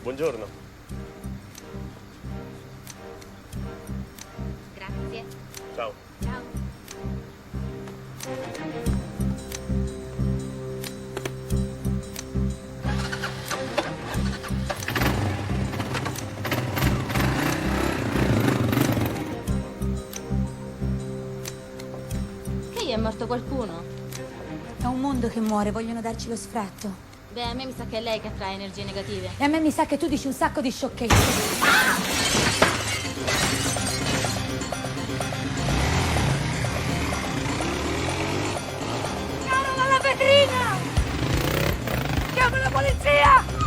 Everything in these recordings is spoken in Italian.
Buongiorno. Grazie. Ciao. Ciao. Che gli è morto qualcuno? È un mondo che muore, vogliono darci lo sfratto. Beh, a me mi sa che è lei che attrae energie negative. E a me mi sa che tu dici un sacco di sciocchezze. Chiamano dalla vetrina! Chiama la polizia!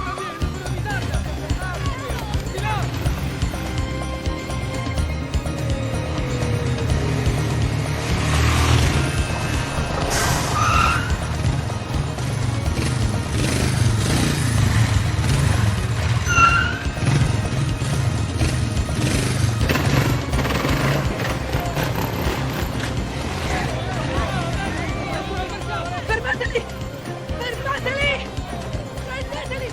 Fermateli! Fermateli! Prendeteli!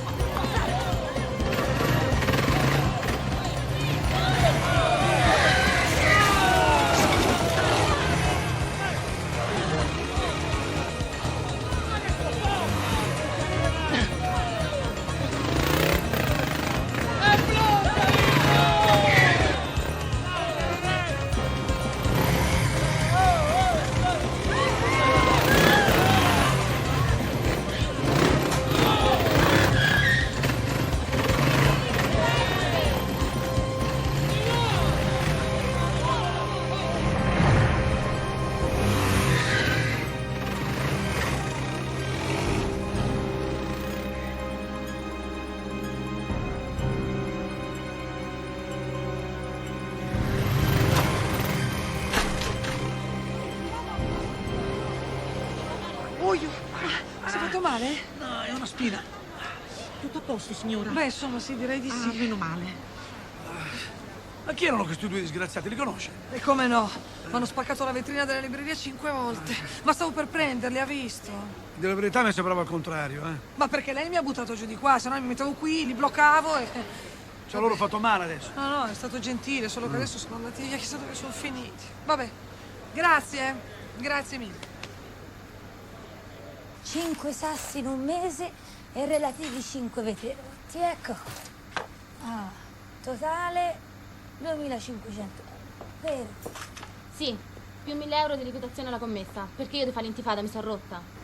Muoio! Si è fatto male? No, è una spina. Tutto a posto, signora? Beh, insomma, sì, direi di sì. Meno male. Ma chi erano questi due disgraziati? Li conosce? E come no? Mi hanno spaccato la vetrina della libreria 5 volte. Ma stavo per prenderli, ha visto? Della verità mi sembrava il contrario, eh. Ma perché lei mi ha buttato giù di qua, se no mi mettevo qui, li bloccavo e... Ci ha loro fatto male adesso. No, no, è stato gentile, solo che adesso sono andati via, chissà dove sono finiti. Vabbè, grazie, grazie mille. 5 sassi in un mese e relativi 5 veterotti, ecco. Ah, totale 2500 euro. Vero? Sì, più 1000 euro di liquidazione alla commessa, perché io di fare l'intifada mi sono rotta.